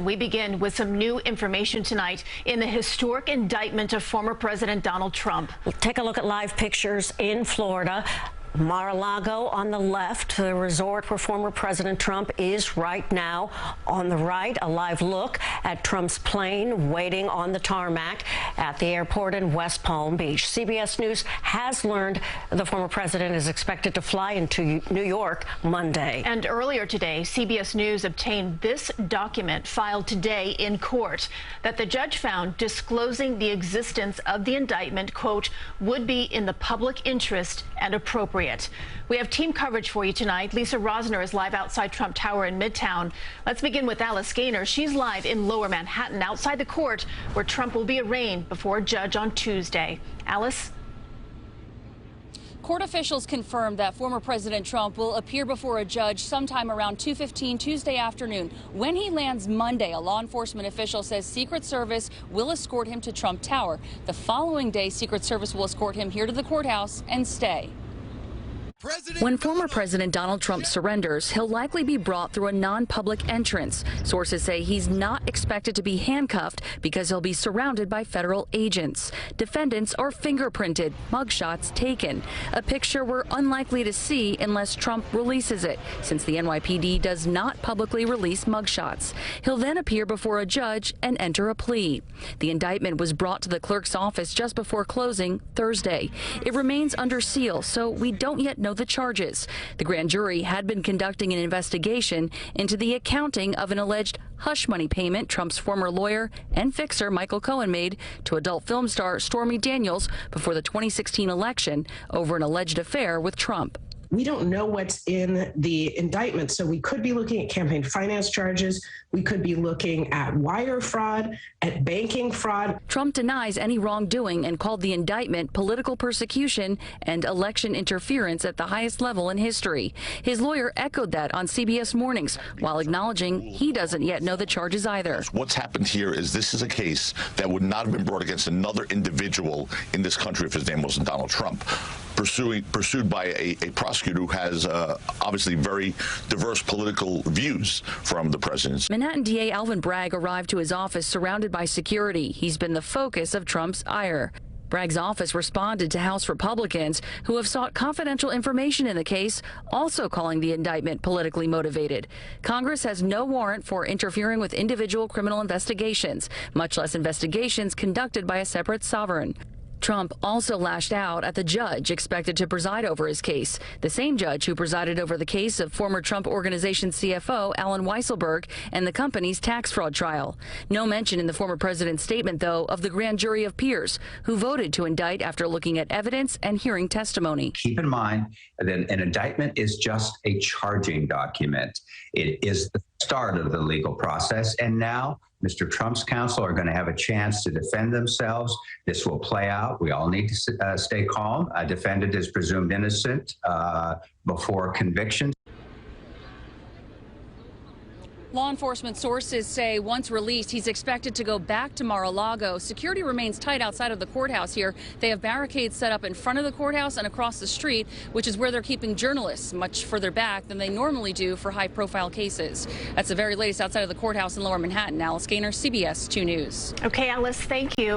We begin with some new information tonight in the historic indictment of former President Donald Trump. We'll take a look at live pictures in Florida. Mar-a-Lago on the left, the resort where former President Trump is right now. On the right, a live look at Trump's plane waiting on the tarmac at the airport in West Palm Beach. CBS News has learned the former president is expected to fly into New York Monday. And earlier today, CBS News obtained this document filed today in court that the judge found disclosing the existence of the indictment, quote, would be in the public interest and appropriate. We have team coverage for you tonight. Lisa Rosner is live outside Trump Tower in Midtown. Let's begin with Alice Gaynor. She's live in Lower Manhattan outside the court where Trump will be arraigned before a judge on Tuesday. Alice? Court officials confirmed that former President Trump will appear before a judge sometime around 2:15 Tuesday afternoon. When he lands Monday, a law enforcement official says Secret Service will escort him to Trump Tower. The following day, Secret Service will escort him here to the courthouse and stay. When former President Donald Trump surrenders, he'll likely be brought through a non-public entrance. Sources say he's not expected to be handcuffed because he'll be surrounded by federal agents. Defendants are fingerprinted, mugshots taken. A picture we're unlikely to see unless Trump releases it, since the NYPD does not publicly release mugshots. He'll then appear before a judge and enter a plea. The indictment was brought to the clerk's office just before closing Thursday. It remains under seal, so we don't yet know the charges. The grand jury had been conducting an investigation into the accounting of an alleged hush money payment Trump's former lawyer and fixer Michael Cohen made to adult film star Stormy Daniels before the 2016 election over an alleged affair with Trump. We don't know what's in the indictment, so we could be looking at campaign finance charges. We could be looking at wire fraud, at banking fraud. Trump denies any wrongdoing and called the indictment political persecution and election interference at the highest level in history. His lawyer echoed that on CBS Mornings while acknowledging he doesn't yet know the charges either. What's happened here is this is a case that would not have been brought against another individual in this country if his name wasn't Donald Trump. Pursued by a prosecutor who has obviously very diverse political views from the president's. Manhattan DA Alvin Bragg arrived to his office surrounded by security. He's been the focus of Trump's ire. Bragg's office responded to House Republicans who have sought confidential information in the case, also calling the indictment politically motivated. Congress has no warrant for interfering with individual criminal investigations, much less investigations conducted by a separate sovereign. Trump also lashed out at the judge expected to preside over his case, the same judge who presided over the case of former Trump Organization CFO Alan Weisselberg and the company's tax fraud trial. No mention in the former president's statement, though, of the grand jury of peers who voted to indict after looking at evidence and hearing testimony. Keep in mind that an indictment is just a charging document. It is the start of the legal process, and now Mr. Trump's counsel are going to have a chance to defend themselves. This will play out. We all need to stay calm. A defendant is presumed innocent before conviction. Law enforcement sources say once released, he's expected to go back to Mar-a-Lago. Security remains tight outside of the courthouse here. They have barricades set up in front of the courthouse and across the street, which is where they're keeping journalists much further back than they normally do for high-profile cases. That's the very latest outside of the courthouse in Lower Manhattan. Alice Gaynor, CBS 2 News. Okay, Alice, thank you.